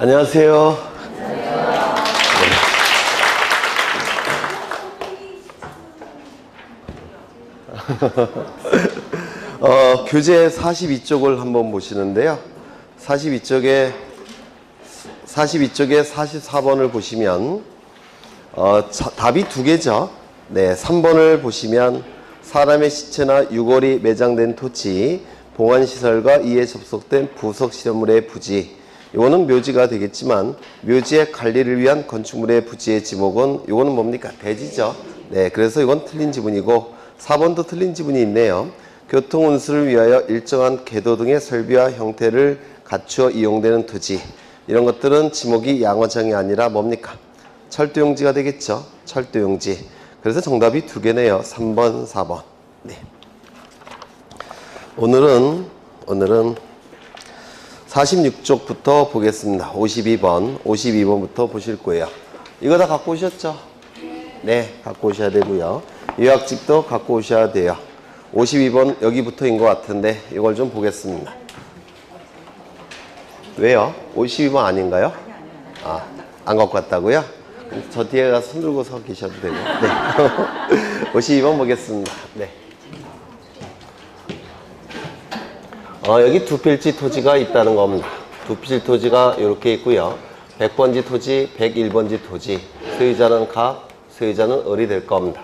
안녕하세요. 교재 42쪽을 한번 보시는데요. 42쪽에 44번을 보시면 답이 두 개죠. 네, 3번을 보시면 사람의 시체나 유골이 매장된 토지, 봉안시설과 이에 접속된 부석시설물의 부지. 이거는 묘지가 되겠지만 묘지의 관리를 위한 건축물의 부지의 지목은 이거는 뭡니까? 대지죠. 네, 그래서 이건 틀린 지문이고 4번도 틀린 지문이 있네요. 교통운수를 위하여 일정한 궤도 등의 설비와 형태를 갖추어 이용되는 토지. 이런 것들은 지목이 양어장이 아니라 뭡니까? 철도용지가 되겠죠. 철도용지. 그래서 정답이 두 개네요. 3번, 4번. 네. 오늘은 46쪽부터 보겠습니다. 52번부터 보실 거예요. 이거 다 갖고 오셨죠? 네, 갖고 오셔야 되고요. 요약집도 갖고 오셔야 돼요. 52번 여기부터인 것 같은데 이걸 좀 보겠습니다. 왜요? 52번 아닌가요? 아, 안 갖고 왔다고요? 저 뒤에 가서 손 들고 서 계셔도 되고. 네. 52번 보겠습니다. 네. 여기 두 필지 토지가 있다는 겁니다. 두 필지 토지가 이렇게 있고요. 100번지 토지, 101번지 토지. 소유자는 가, 소유자는 을이 될 겁니다.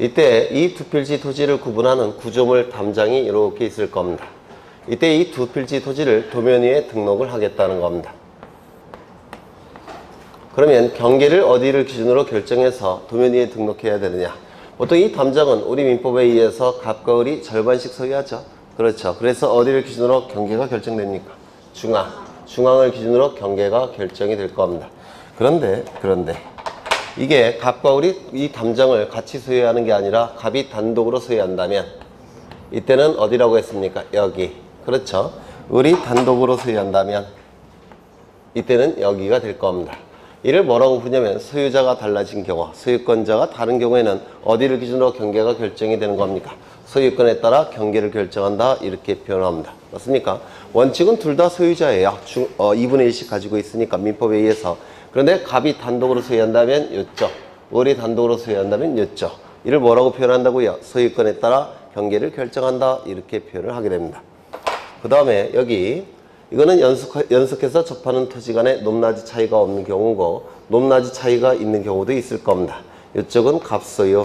이때 이 두 필지 토지를 구분하는 구조물 담장이 이렇게 있을 겁니다. 이때 이 두 필지 토지를 도면위에 등록을 하겠다는 겁니다. 그러면 경계를 어디를 기준으로 결정해서 도면위에 등록해야 되느냐? 보통 이 담장은 우리 민법에 의해서 갑과 을이 절반씩 소유하죠. 그렇죠. 그래서 어디를 기준으로 경계가 결정됩니까? 중앙을 기준으로 경계가 결정이 될 겁니다. 그런데 이게 갑과 을이 이 담장을 같이 소유하는 게 아니라 갑이 단독으로 소유한다면 이때는 어디라고 했습니까? 여기. 그렇죠. 을이 단독으로 소유한다면 이때는 여기가 될 겁니다. 이를 뭐라고 부르냐면 소유자가 달라진 경우, 소유권자가 다른 경우에는 어디를 기준으로 경계가 결정이 되는 겁니까? 소유권에 따라 경계를 결정한다 이렇게 표현합니다. 맞습니까? 원칙은 둘 다 소유자예요. 2분의 1씩 가지고 있으니까 민법에 의해서. 그런데 갑이 단독으로 소유한다면 요쪽, 을이 단독으로 소유한다면 요쪽. 이를 뭐라고 표현한다고요? 소유권에 따라 경계를 결정한다 이렇게 표현을 하게 됩니다. 그 다음에 여기 이거는 연속해서 접하는 토지 간에 높낮이 차이가 없는 경우고 높낮이 차이가 있는 경우도 있을 겁니다. 이쪽은 갑소유,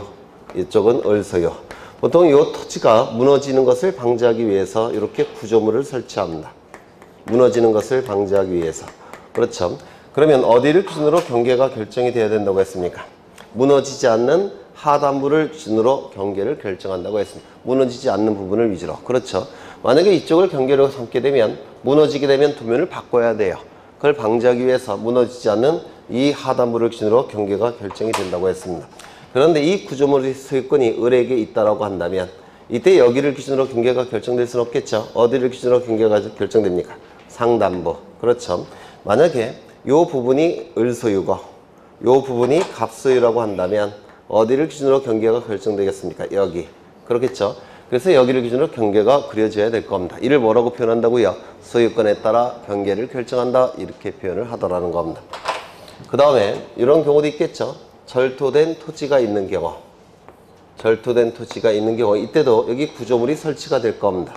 이쪽은 을소유. 보통 이 토지가 무너지는 것을 방지하기 위해서 이렇게 구조물을 설치합니다. 무너지는 것을 방지하기 위해서. 그렇죠. 그러면 어디를 기준으로 경계가 결정이 돼야 된다고 했습니까? 무너지지 않는 하단부를 기준으로 경계를 결정한다고 했습니다. 무너지지 않는 부분을 위주로. 그렇죠. 만약에 이쪽을 경계로 삼게 되면 무너지게 되면 도면을 바꿔야 돼요. 그걸 방지하기 위해서 무너지지 않는 이 하단부를 기준으로 경계가 결정이 된다고 했습니다. 그런데 이 구조물의 소유권이 을에게 있다라고 한다면 이때 여기를 기준으로 경계가 결정될 수는 없겠죠. 어디를 기준으로 경계가 결정됩니까? 상단부. 그렇죠. 만약에 이 부분이 을 소유고 이 부분이 갑 소유라고 한다면 어디를 기준으로 경계가 결정되겠습니까? 여기. 그렇겠죠. 그래서 여기를 기준으로 경계가 그려져야 될 겁니다. 이를 뭐라고 표현한다고요? 소유권에 따라 경계를 결정한다 이렇게 표현을 하더라는 겁니다. 그 다음에 이런 경우도 있겠죠. 절토된 토지가 있는 경우, 이때도 여기 구조물이 설치가 될 겁니다.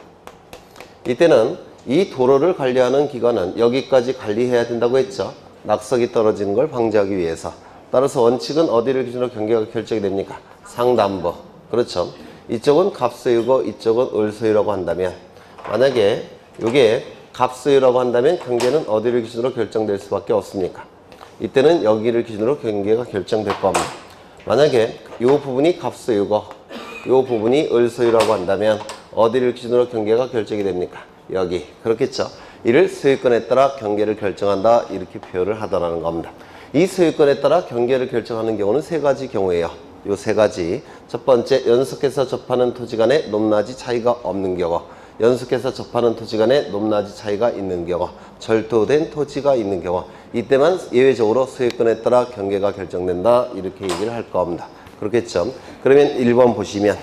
이때는 이 도로를 관리하는 기관은 여기까지 관리해야 된다고 했죠. 낙석이 떨어지는 걸 방지하기 위해서. 따라서 원칙은 어디를 기준으로 경계가 결정이 됩니까? 상단부. 그렇죠. 이쪽은 갑소유고 이쪽은 을소유라고 한다면 만약에 이게 갑소유라고 한다면 경계는 어디를 기준으로 결정될 수밖에 없습니까? 이때는 여기를 기준으로 경계가 결정될 겁니다. 만약에 이 부분이 갑소유고 이 부분이 을소유라고 한다면 어디를 기준으로 경계가 결정이 됩니까? 여기. 그렇겠죠. 이를 소유권에 따라 경계를 결정한다 이렇게 표현을 하더라는 겁니다. 이 소유권에 따라 경계를 결정하는 경우는 세 가지 경우예요. 요 세 가지. 첫 번째, 연속해서 접하는 토지 간에 높낮이 차이가 없는 경우. 연속해서 접하는 토지 간에 높낮이 차이가 있는 경우. 절도된 토지가 있는 경우. 이때만 예외적으로 소유권에 따라 경계가 결정된다 이렇게 얘기를 할 겁니다. 그렇겠죠. 그러면 1번 보시면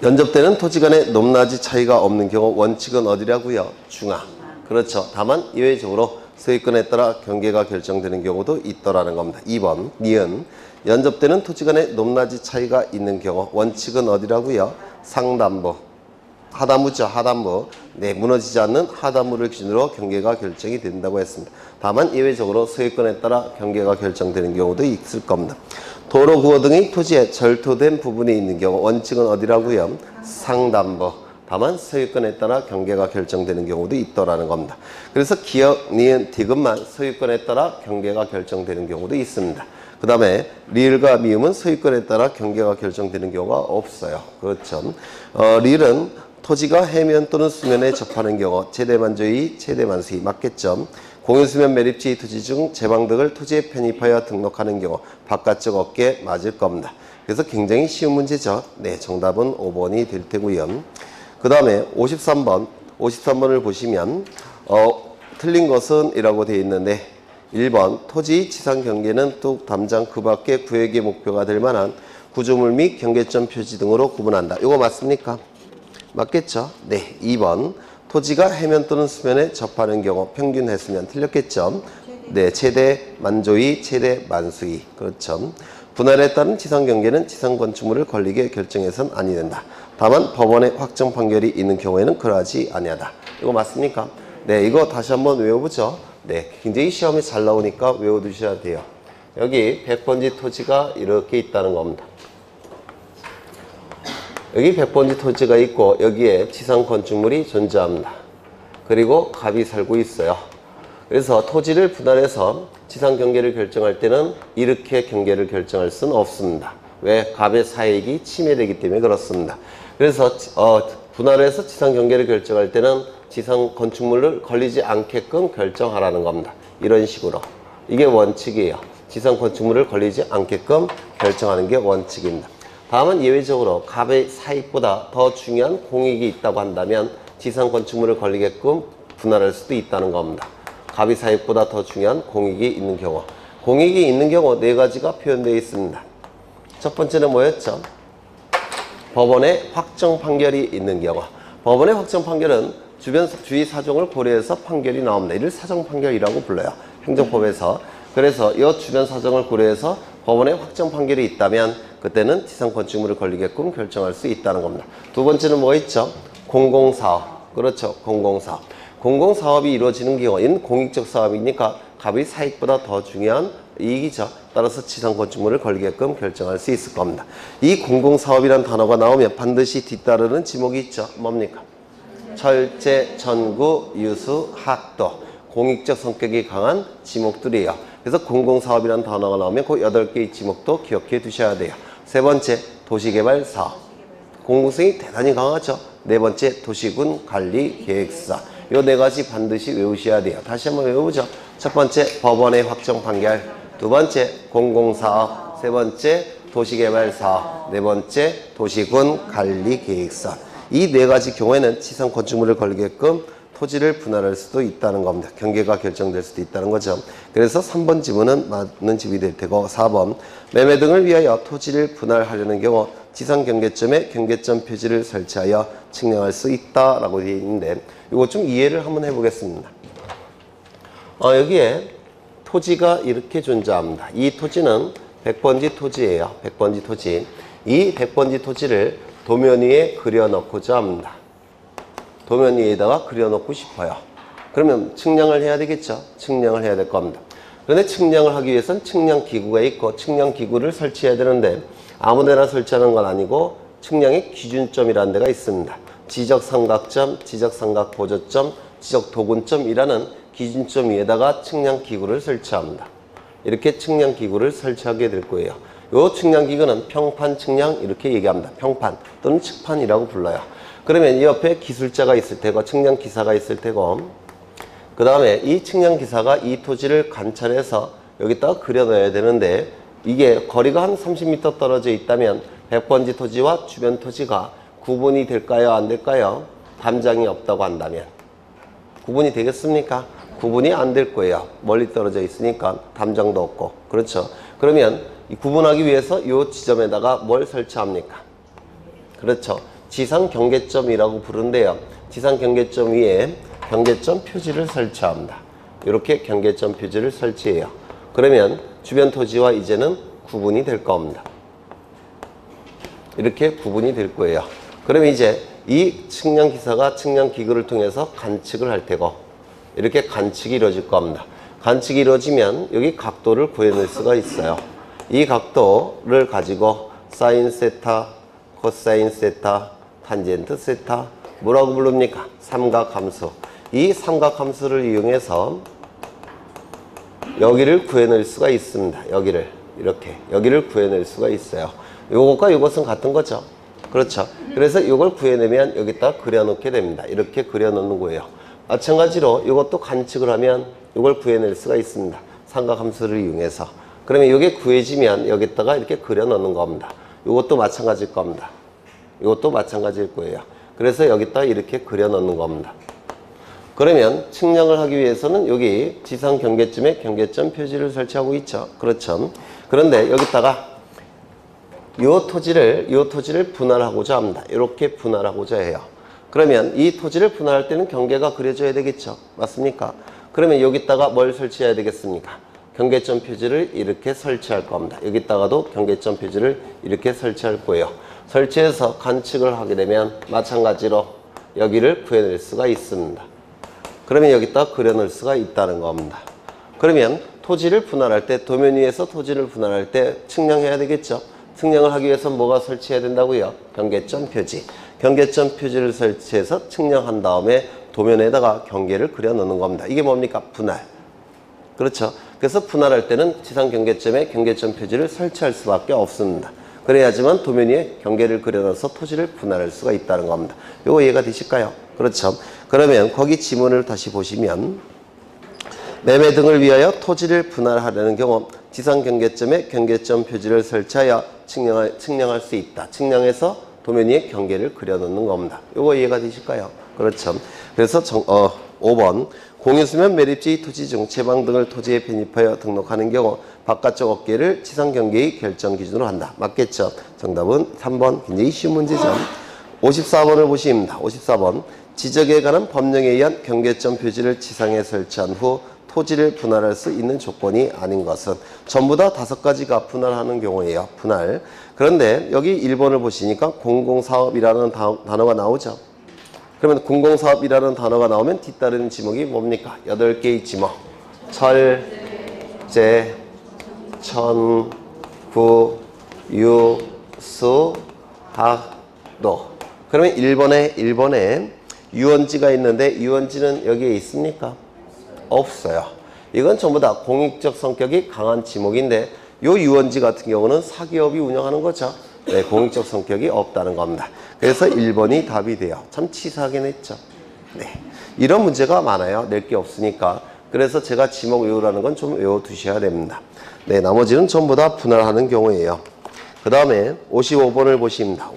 연접되는 토지 간에 높낮이 차이가 없는 경우 원칙은 어디라고요? 중앙. 그렇죠. 다만 예외적으로 소유권에 따라 경계가 결정되는 경우도 있더라는 겁니다. 2번, 니은. 연접되는 토지 간의 높낮이 차이가 있는 경우 원칙은 어디라고요? 상단부. 하단부죠, 하단부. 네, 무너지지 않는 하단부를 기준으로 경계가 결정이 된다고 했습니다. 다만 예외적으로 소유권에 따라 경계가 결정되는 경우도 있을 겁니다. 도로, 구호 등의 토지에 절토된 부분이 있는 경우 원칙은 어디라고요? 상단부. 다만 소유권에 따라 경계가 결정되는 경우도 있더라는 겁니다. 그래서 기역, 니은, 디귿만 소유권에 따라 경계가 결정되는 경우도 있습니다. 그 다음에 리을과 미음은 소유권에 따라 경계가 결정되는 경우가 없어요. 그렇죠. 리을은 토지가 해면 또는 수면에 접하는 경우 최대만조의, 최대만수의 맞겠죠. 공유수면 매립지 토지 중 제방득을 토지에 편입하여 등록하는 경우 바깥쪽 어깨 맞을 겁니다. 그래서 굉장히 쉬운 문제죠. 네, 정답은 5번이 될 테고요. 그 다음에 53번을 보시면 틀린 것은 이라고 되어 있는데 1번 토지 지상 경계는 뚝 담장 그 밖의 구역의 목표가 될 만한 구조물 및 경계점 표지 등으로 구분한다. 이거 맞습니까? 맞겠죠? 네. 2번 토지가 해면 또는 수면에 접하는 경우 평균 해수면 틀렸겠죠? 네. 최대 만조의, 최대 만수의. 그렇죠. 분할에 따른 지상 경계는 지상 건축물을 걸리게 결정해서는 아니 된다. 다만 법원의 확정 판결이 있는 경우에는 그러하지 아니하다. 이거 맞습니까? 네, 이거 다시 한번 외워보죠. 네, 굉장히 시험에 잘 나오니까 외워두셔야 돼요. 여기 100번지 토지가 이렇게 있다는 겁니다. 여기 100번지 토지가 있고 여기에 지상 건축물이 존재합니다. 그리고 갑이 살고 있어요. 그래서 토지를 분할해서 지상 경계를 결정할 때는 이렇게 경계를 결정할 수는 없습니다. 왜? 갑의 사익이 침해되기 때문에 그렇습니다. 그래서 분할해서 지상 경계를 결정할 때는 지상 건축물을 걸리지 않게끔 결정하라는 겁니다. 이런 식으로. 이게 원칙이에요. 지상 건축물을 걸리지 않게끔 결정하는 게 원칙입니다. 다음은 예외적으로 갑의 사익보다 더 중요한 공익이 있다고 한다면 지상 건축물을 걸리게끔 분할할 수도 있다는 겁니다. 갑의 사익보다 더 중요한 공익이 있는 경우. 공익이 있는 경우 네 가지가 표현되어 있습니다. 첫 번째는 뭐였죠? 법원의 확정 판결이 있는 경우. 법원의 확정 판결은 주의 사정을 고려해서 판결이 나옵니다. 이를 사정 판결이라고 불러요. 행정법에서. 그래서 이 주변 사정을 고려해서 법원의 확정 판결이 있다면 그때는 지상 건축물을 걸리게끔 결정할 수 있다는 겁니다. 두 번째는 뭐 있죠? 공공사업. 그렇죠. 공공사업. 공공사업이 이루어지는 경우에는 공익적 사업이니까 갑의 사익보다 더 중요한 이익이죠. 따라서 지상 건축물을 걸리게끔 결정할 수 있을 겁니다. 이 공공사업이라는 단어가 나오면 반드시 뒤따르는 지목이 있죠. 뭡니까? 철제, 전구, 유수, 학도. 공익적 성격이 강한 지목들이에요. 그래서 공공사업이라는 단어가 나오면 그 8개의 지목도 기억해 두셔야 돼요. 세 번째, 도시개발 사업. 공공성이 대단히 강하죠. 네 번째, 도시군 관리 계획사. 요 네 가지 반드시 외우셔야 돼요. 다시 한번 외워보죠. 첫 번째, 법원의 확정 판결. 두 번째, 공공사업. 세 번째, 도시개발 사업. 네 번째, 도시군 관리 계획사. 이 네 가지 경우에는 지상 건축물을 걸리게끔 토지를 분할할 수도 있다는 겁니다. 경계가 결정될 수도 있다는 거죠. 그래서 3번 지문은 맞는 집이 될 테고 4번 매매 등을 위하여 토지를 분할하려는 경우 지상 경계점에 경계점 표지를 설치하여 측량할 수 있다라고 되어 있는데 이거 좀 이해를 한번 해보겠습니다. 여기에 토지가 이렇게 존재합니다. 이 토지는 100번지 토지예요. 100번지 토지. 이 100번지 토지를 도면 위에 그려놓고자 합니다. 도면 위에다가 그려놓고 싶어요. 그러면 측량을 해야 되겠죠? 측량을 해야 될 겁니다. 그런데 측량을 하기 위해서는 측량기구가 있고 측량기구를 설치해야 되는데 아무데나 설치하는 건 아니고 측량의 기준점이라는 데가 있습니다. 지적삼각점, 지적삼각보조점, 지적도근점이라는 기준점 위에다가 측량기구를 설치합니다. 이렇게 측량기구를 설치하게 될 거예요. 이 측량기구는 평판 측량 이렇게 얘기합니다. 평판 또는 측판이라고 불러요. 그러면 이 옆에 기술자가 있을 테고 측량기사가 있을 테고 그 다음에 이 측량기사가 이 토지를 관찰해서 여기다가 그려놔야 되는데 이게 거리가 한 30m 떨어져 있다면 100번지 토지와 주변 토지가 구분이 될까요? 안 될까요? 담장이 없다고 한다면 구분이 되겠습니까? 구분이 안 될 거예요. 멀리 떨어져 있으니까 담장도 없고. 그렇죠. 그러면 이 구분하기 위해서 이 지점에다가 뭘 설치합니까? 그렇죠. 지상 경계점이라고 부르는데요. 지상 경계점 위에 경계점 표지를 설치합니다. 이렇게 경계점 표지를 설치해요. 그러면 주변 토지와 이제는 구분이 될 겁니다. 이렇게 구분이 될 거예요. 그러면 이제 이 측량 기사가 측량 기구를 통해서 관측을 할 테고 이렇게 관측이 이루어질 겁니다. 관측이 이루어지면 여기 각도를 구해낼 수가 있어요. 이 각도를 가지고 사인 세타, 코사인 세타, 탄젠트 세타 뭐라고 부릅니까? 삼각함수. 이 삼각함수를 이용해서 여기를 구해낼 수가 있습니다. 여기를 이렇게 여기를 구해낼 수가 있어요. 요것과 요것은 같은 거죠. 그렇죠. 그래서 이걸 구해내면 여기다 그려놓게 됩니다. 이렇게 그려놓는 거예요. 마찬가지로 이것도 관측을 하면 이걸 구해낼 수가 있습니다. 삼각함수를 이용해서. 그러면 이게 구해지면 여기다가 이렇게 그려놓는 겁니다. 이것도 마찬가지일 겁니다. 이것도 마찬가지일 거예요. 그래서 여기다 이렇게 그려놓는 겁니다. 그러면 측량을 하기 위해서는 여기 지상 경계점에 경계점 표지를 설치하고 있죠. 그렇죠. 그런데 여기다가 이 토지를 분할하고자 합니다. 이렇게 분할하고자 해요. 그러면 이 토지를 분할할 때는 경계가 그려져야 되겠죠. 맞습니까? 그러면 여기다가 뭘 설치해야 되겠습니까? 경계점 표지를 이렇게 설치할 겁니다. 여기다가도 경계점 표지를 이렇게 설치할 거예요. 설치해서 관측을 하게 되면 마찬가지로 여기를 구해낼 수가 있습니다. 그러면 여기다 그려놓을 수가 있다는 겁니다. 그러면 토지를 분할할 때 도면 위에서 토지를 분할할 때 측량해야 되겠죠. 측량을 하기 위해서 뭐가 설치해야 된다고요? 경계점 표지. 경계점 표지를 설치해서 측량한 다음에 도면에다가 경계를 그려 넣는 겁니다. 이게 뭡니까? 분할. 그렇죠. 그래서 분할할 때는 지상 경계점에 경계점 표지를 설치할 수밖에 없습니다. 그래야지만 도면 위에 경계를 그려 넣어서 토지를 분할할 수가 있다는 겁니다. 요거 이해가 되실까요? 그렇죠. 그러면 거기 지문을 다시 보시면 매매 등을 위하여 토지를 분할하려는 경우 지상 경계점에 경계점 표지를 설치하여 측량할 수 있다. 측량해서 도면 위에 경계를 그려놓는 겁니다. 요거 이해가 되실까요? 그렇죠. 그래서 5번 공유수면 매립지 토지 중 채방 등을 토지에 편입하여 등록하는 경우 바깥쪽 어깨를 지상 경계의 결정 기준으로 한다. 맞겠죠? 정답은 3번. 굉장히 쉬운 문제죠. 54번을 보시입니다. 54번 지적에 관한 법령에 의한 경계점 표지를 지상에 설치한 후 토지를 분할할 수 있는 조건이 아닌 것은 전부 다 5가지가 분할하는 경우예요. 분할. 그런데 여기 1번을 보시니까 공공사업이라는 단어가 나오죠. 그러면 공공사업이라는 단어가 나오면 뒤따르는 지목이 뭡니까? 8개의 지목. 철, 제, 천, 구, 유, 수, 학, 노. 그러면 1번에 유원지가 있는데 유원지는 여기에 있습니까? 없어요. 이건 전부 다 공익적 성격이 강한 지목인데 요 유원지 같은 경우는 사기업이 운영하는 거죠. 네, 공익적 성격이 없다는 겁니다. 그래서 1번이 답이 돼요. 참 치사하긴 했죠. 네, 이런 문제가 많아요. 낼 게 없으니까. 그래서 제가 지목 외우라는 건 좀 외워두셔야 됩니다. 네, 나머지는 전부 다 분할하는 경우예요. 그 다음에 55번을 보십니다.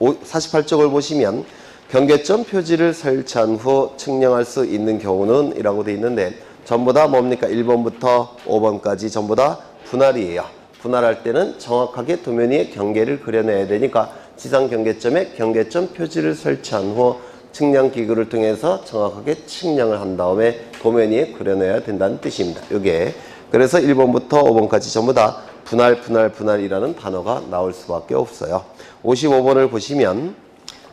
48쪽을 보시면 경계점 표지를 설치한 후 측량할 수 있는 경우는 이라고 되어 있는데 전부 다 뭡니까? 1번부터 5번까지 전부 다 분할이에요. 분할할 때는 정확하게 도면 위에 경계를 그려내야 되니까 지상 경계점에 경계점 표지를 설치한 후 측량 기구를 통해서 정확하게 측량을 한 다음에 도면 위에 그려내야 된다는 뜻입니다. 이게 그래서 1번부터 5번까지 전부 다 분할이라는 단어가 나올 수밖에 없어요. 55번을 보시면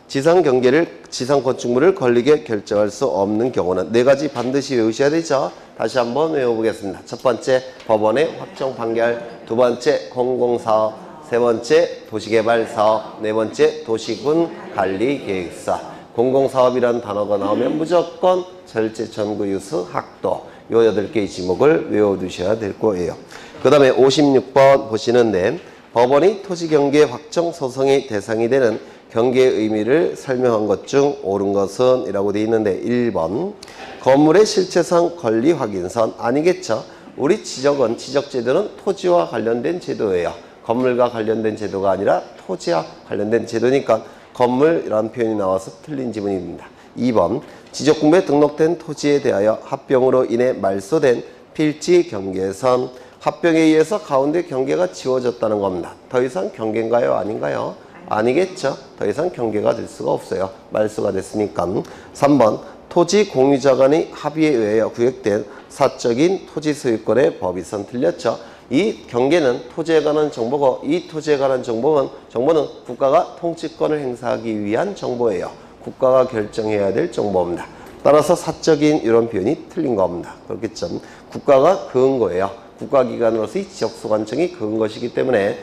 지상 경계를 지상 건축물을 걸리게 결정할 수 없는 경우는 4가지 반드시 외우셔야 되죠. 다시 한번 외워보겠습니다. 첫 번째 법원의 확정 판결, 두 번째 공공사업, 세 번째 도시개발사업, 네 번째 도시군 관리계획사. 공공사업이라는 단어가 나오면 무조건 절제, 전구, 유수, 학도 요 8개의 지목을 외워두셔야 될 거예요. 그 다음에 56번 보시는데 법원이 토지경계 확정 소송의 대상이 되는 경계의 의미를 설명한 것 중 옳은 것은 이라고 되어 있는데 1번 건물의 실체상 권리 확인선 아니겠죠. 우리 지적제도는 토지와 관련된 제도예요. 건물과 관련된 제도가 아니라 토지와 관련된 제도니까 건물이라는 표현이 나와서 틀린 지문입니다. 2번 지적공부에 등록된 토지에 대하여 합병으로 인해 말소된 필지 경계선 합병에 의해서 가운데 경계가 지워졌다는 겁니다. 더 이상 경계인가요? 아닌가요? 아니겠죠. 더 이상 경계가 될 수가 없어요. 말소가 됐으니까. 3번 토지 공유자 간의 합의에 의하여 구획된 사적인 토지 소유권의 법이선 틀렸죠. 이 경계는 토지에 관한 정보고 이 토지에 관한 정보는 국가가 통치권을 행사하기 위한 정보예요. 국가가 결정해야 될 정보입니다. 따라서 사적인 이런 표현이 틀린 겁니다. 그렇겠죠. 국가가 그은 거예요. 국가기관으로서의 지적소관청이 그은 것이기 때문에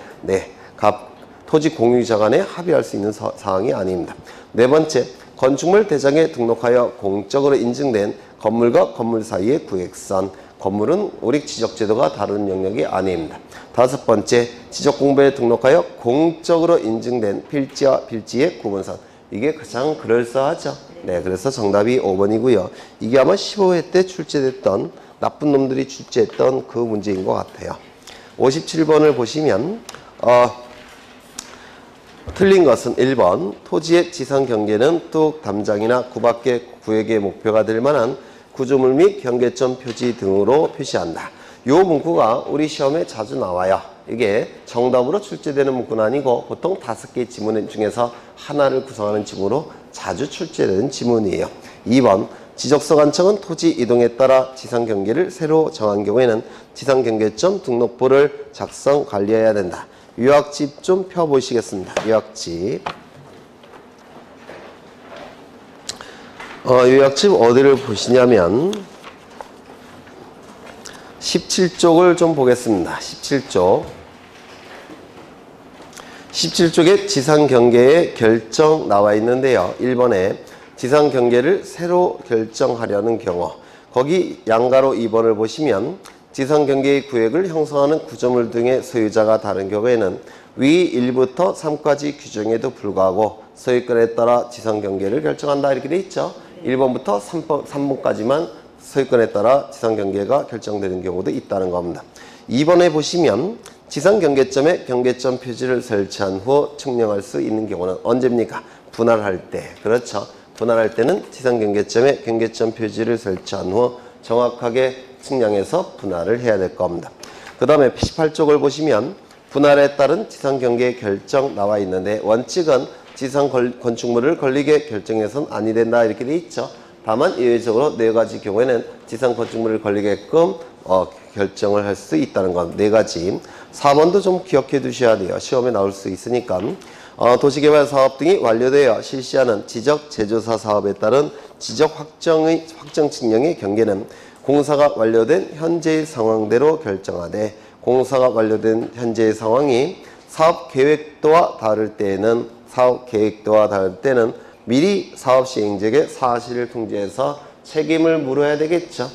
토지 공유자 간에 합의할 수 있는 사항이 아닙니다. 네 번째, 건축물 대장에 등록하여 공적으로 인증된 건물과 건물 사이의 구획선. 건물은 우리 지적제도가 다루는 영역이 아닙니다. 다섯 번째, 지적공부에 등록하여 공적으로 인증된 필지와 필지의 구분선. 이게 가장 그럴싸하죠. 네, 그래서 정답이 5번이고요. 이게 아마 15회 때 출제됐던 나쁜 놈들이 출제했던 그 문제인 것 같아요. 57번을 보시면 틀린 것은 1번 토지의 지상 경계는 뚝 담장이나 구밖의 구획의 목표가 될 만한 구조물 및 경계점 표지 등으로 표시한다. 이 문구가 우리 시험에 자주 나와요. 이게 정답으로 출제되는 문구는 아니고 보통 5개 지문 중에서 하나를 구성하는 지문으로 자주 출제되는 지문이에요. 2번 지적소관청은 토지 이동에 따라 지상 경계를 새로 정한 경우에는 지상 경계점 등록부를 작성 관리해야 된다. 요약집 좀 펴보시겠습니다. 요약집. 요약집 어디를 보시냐면 17쪽을 좀 보겠습니다. 17쪽. 17쪽에 지상경계의 결정 나와 있는데요. 1번에 지상경계를 새로 결정하려는 경우, 거기 양가로 2번을 보시면 지상경계의 구획을 형성하는 구조물 등의 소유자가 다른 경우에는 위 1부터 3까지 규정에도 불구하고 소유권에 따라 지상경계를 결정한다 이렇게 돼 있죠. 1번부터 3번까지만 소유권에 따라 지상경계가 결정되는 경우도 있다는 겁니다. 2번에 보시면 지상경계점에 경계점 표지를 설치한 후 측량할 수 있는 경우는 언제입니까? 분할할 때. 그렇죠. 분할할 때는 지상경계점에 경계점 표지를 설치한 후 정확하게 측량해서 분할을 해야 될 겁니다. 그 다음에 18쪽을 보시면 분할에 따른 지상경계 결정 나와 있는데 원칙은 지상 건축물을 걸리게 결정해서는 아니 된다 이렇게 돼 있죠. 다만 예외적으로 4가지 경우에는 지상 건축물을 걸리게끔 결정을 할 수 있다는 건 4가지. 4번도 좀 기억해 두셔야 돼요. 시험에 나올 수 있으니까. 도시개발 사업 등이 완료되어 실시하는 지적 제조사 사업에 따른 지적 확정 측량의 경계는 공사가 완료된 현재의 상황대로 결정하되 공사가 완료된 현재의 상황이 사업 계획도와 다를 때는 미리 사업 시행자에게 사실을 통지해서 책임을 물어야 되겠죠.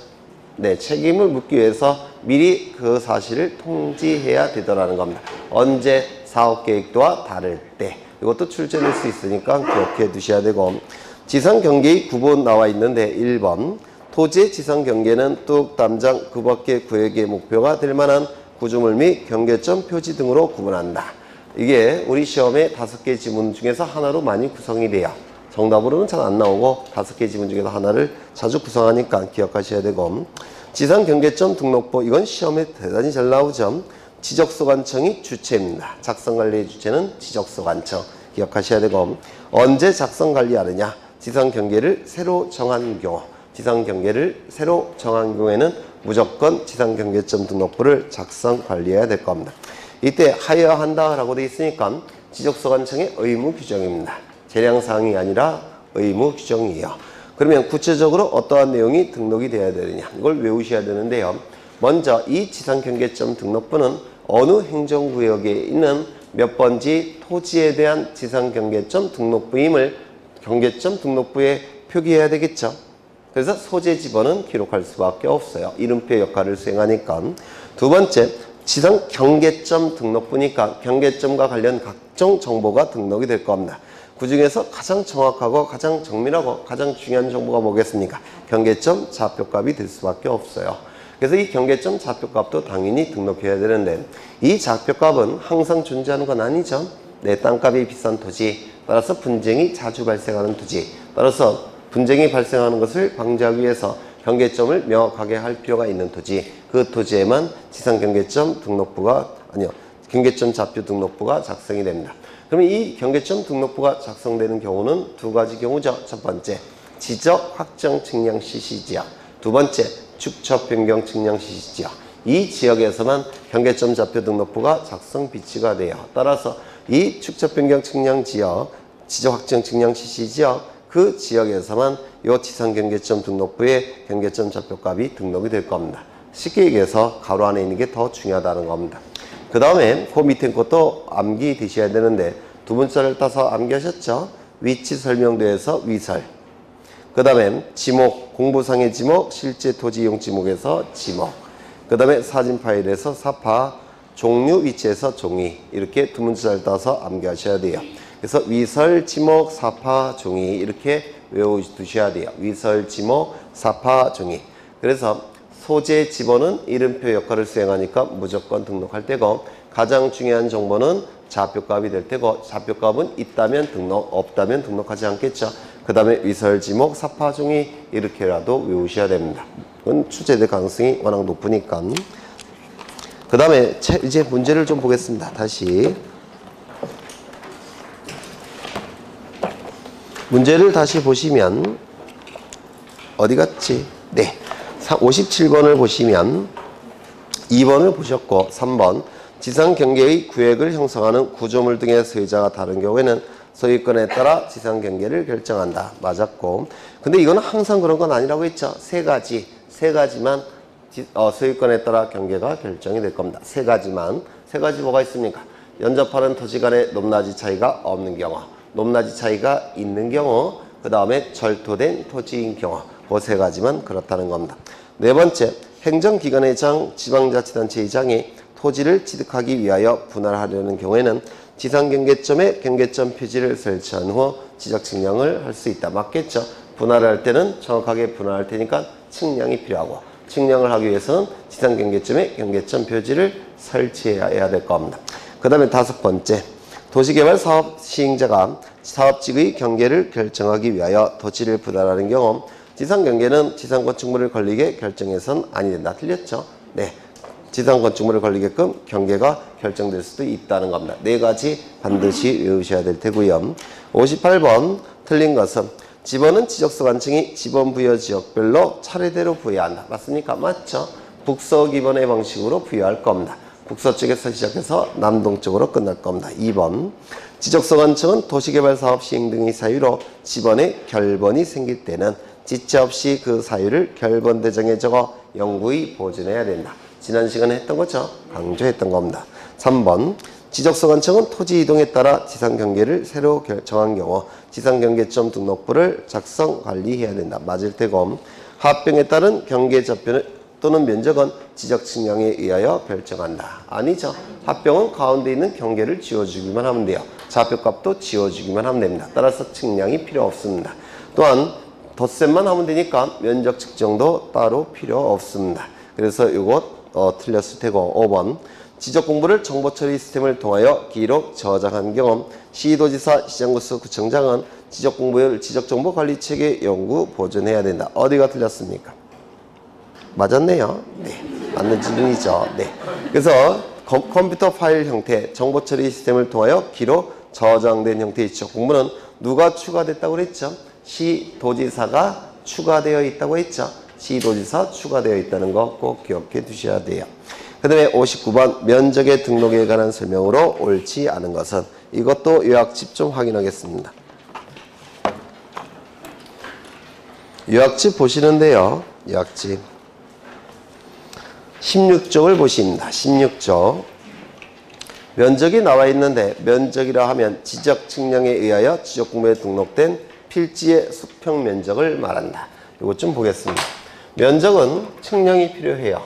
네, 책임을 묻기 위해서 미리 그 사실을 통지해야 되더라는 겁니다. 언제? 사업 계획도와 다를 때. 이것도 출제될 수 있으니까 기억해 두셔야 되고, 지상 경계의 구분 나와 있는데 1번 토지의 지상 경계는 뚝 담장 그 밖의 구획의 목표가 될 만한 구조물 및 경계점 표지 등으로 구분한다. 이게 우리 시험에 5개 지문 중에서 하나로 많이 구성이 돼요. 정답으로는 잘 안 나오고 5개 지문 중에서 하나를 자주 구성하니까 기억하셔야 되고, 지상경계점 등록부 이건 시험에 대단히 잘 나오죠. 지적소관청이 주체입니다. 작성관리의 주체는 지적소관청 기억하셔야 되고, 언제 작성관리하느냐? 지상경계를 새로 정한 경우, 지상경계를 새로 정한 경우에는 무조건 지상경계점 등록부를 작성관리해야 될 겁니다. 이때 하여야 한다라고 되어 있으니까 지적소관청의 의무 규정입니다. 재량사항이 아니라 의무 규정이에요. 그러면 구체적으로 어떠한 내용이 등록이 되어야 되느냐, 이걸 외우셔야 되는데요. 먼저 이 지상경계점 등록부는 어느 행정구역에 있는 몇 번지 토지에 대한 지상경계점 등록부임을 경계점 등록부에 표기해야 되겠죠. 그래서 소재 지번은 기록할 수밖에 없어요. 이름표 역할을 수행하니까. 두 번째, 지상경계점 등록부니까 경계점과 관련 각종 정보가 등록이 될 겁니다. 그 중에서 가장 정확하고 가장 정밀하고 가장 중요한 정보가 뭐겠습니까? 경계점 좌표값이 될 수밖에 없어요. 그래서 이 경계점 좌표값도 당연히 등록해야 되는데, 이 좌표값은 항상 존재하는 건 아니죠. 네, 땅값이 비싼 토지, 따라서 분쟁이 자주 발생하는 토지, 따라서 분쟁이 발생하는 것을 방지하기 위해서 경계점을 명확하게 할 필요가 있는 토지, 그 토지에만 지상경계점 등록부가, 경계점 좌표 등록부가 작성이 됩니다. 그러면 이 경계점 등록부가 작성되는 경우는 2가지 경우죠. 첫 번째, 지적 확정 측량 CC지역. 두 번째, 축척 변경 측량 CC지역. 이 지역에서만 경계점 좌표 등록부가 작성 비치가 돼요. 따라서 이 축척 변경 측량 지역, 지적 확정 측량 CC지역 그 지역에서만 이 지상 경계점 등록부에 경계점 좌표값이 등록이 될 겁니다. 쉽게 얘기해서 가로 안에 있는 게 더 중요하다는 겁니다. 그 다음에 그 밑에 것도 암기 되셔야 되는데 두 문자를 따서 암기하셨죠? 위치 설명도에서 위설. 그 다음에 지목, 공부상의 지목, 실제 토지 이용 지목에서 지목. 그 다음에 사진 파일에서 사파, 종류, 위치에서 종이. 이렇게 두 문자를 따서 암기하셔야 돼요. 그래서 위설, 지목, 사파, 종이 이렇게 외워두셔야 돼요. 위설, 지목, 사파, 종이. 그래서 소재 지번은 이름표 역할을 수행하니까 무조건 등록할 때고 가장 중요한 정보는 좌표값이 될 테고 좌표값은 있다면 등록, 없다면 등록하지 않겠죠. 그 다음에 위설, 지목, 사파, 종이 이렇게라도 외우셔야 됩니다. 그건 출제될 가능성이 워낙 높으니까. 그 다음에 이제 문제를 좀 보겠습니다. 다시. 문제를 다시 보시면 어디 갔지? 네, 57번을 보시면 2번을 보셨고 3번 지상 경계의 구획을 형성하는 구조물 등의 소유자가 다른 경우에는 소유권에 따라 지상 경계를 결정한다. 맞았고, 근데 이거는 항상 그런 건 아니라고 했죠. 세 가지만 소유권에 따라 경계가 결정이 될 겁니다. 세 가지 뭐가 있습니까? 연접하는 토지 간의 높낮이 차이가 없는 경우, 높낮이 차이가 있는 경우, 그 다음에 절토된 토지인 경우, 그 세 가지만 그렇다는 겁니다. 네 번째, 행정기관의 장, 지방자치단체의 장이 토지를 취득하기 위하여 분할하려는 경우에는 지상경계점에 경계점 표지를 설치한 후 지적 측량을 할 수 있다. 맞겠죠? 분할할 때는 정확하게 분할할 테니까 측량이 필요하고, 측량을 하기 위해서는 지상경계점에 경계점 표지를 설치해야 될 겁니다. 그 다음에 다섯 번째, 도시개발 사업 시행자가 사업지의 경계를 결정하기 위하여 토지를 분할하는 경우 지상경계는 지상건축물을 걸리게 결정해서는 아니 된다. 틀렸죠? 네. 지상건축물을 걸리게끔 경계가 결정될 수도 있다는 겁니다. 네 가지 반드시 외우셔야 될 테고요. 58번 틀린 것은 지번은 지적서 관청이 지번 부여 지역별로 차례대로 부여한다. 맞습니까? 맞죠? 북서 기번의 방식으로 부여할 겁니다. 북서쪽에서 시작해서 남동쪽으로 끝날 겁니다. 2번 지적서 관청은 도시개발 사업 시행 등의 사유로 지번에 결번이 생길 때는 지체 없이 그 사유를 결번 대정에 적어 영구히 보존해야 된다. 지난 시간에 했던 거죠. 강조했던 겁니다. 3번 지적서 관청은 토지 이동에 따라 지상경계를 새로 정한 경우 지상경계점 등록부를 작성 관리해야 된다. 맞을 테고 합병에 따른 경계 좌표는 또는 면적은 지적 측량에 의하여 결정한다. 아니죠. 합병은 가운데 있는 경계를 지워주기만 하면 돼요. 좌표값도 지워주기만 하면 됩니다. 따라서 측량이 필요 없습니다. 또한 덧셈만 하면 되니까 면적 측정도 따로 필요 없습니다. 그래서 이것 틀렸을 테고 5번 지적 공부를 정보 처리 시스템을 통하여 기록 저장한 경우 시도지사, 시장구수, 구청장은 지적 공부를 지적 정보 관리 체계 연구 보존해야 된다. 어디가 틀렸습니까? 맞았네요. 네, 맞는 질문이죠. 네. 그래서 컴퓨터 파일 형태 정보 처리 시스템을 통하여 기록 저장된 형태의 지적 공부는 누가 추가됐다고 그랬죠? 시도지사가 추가되어 있다고 했죠. 시도지사 추가되어 있다는 거 꼭 기억해 두셔야 돼요. 그 다음에 59번 면적의 등록에 관한 설명으로 옳지 않은 것은 이것도 요약집 좀 확인하겠습니다. 요약집 보시는데요. 요약집 16쪽을 보십니다. 16쪽 면적이 나와 있는데 면적이라 하면 지적 측량에 의하여 지적공부에 등록된 필지의 수평 면적을 말한다. 이것 좀 보겠습니다. 면적은 측량이 필요해요.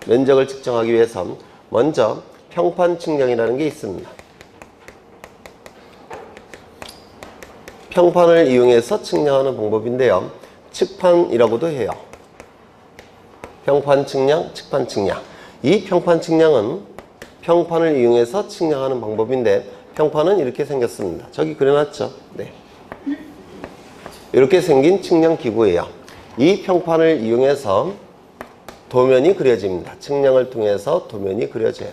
면적을 측정하기 위해선 먼저 평판 측량이라는 게 있습니다. 평판을 이용해서 측량하는 방법인데요. 측판이라고도 해요. 평판 측량, 측판 측량. 이 평판 측량은 평판을 이용해서 측량하는 방법인데 평판은 이렇게 생겼습니다. 저기 그려놨죠? 네. 이렇게 생긴 측량 기구예요. 이 평판을 이용해서 도면이 그려집니다. 측량을 통해서 도면이 그려져요.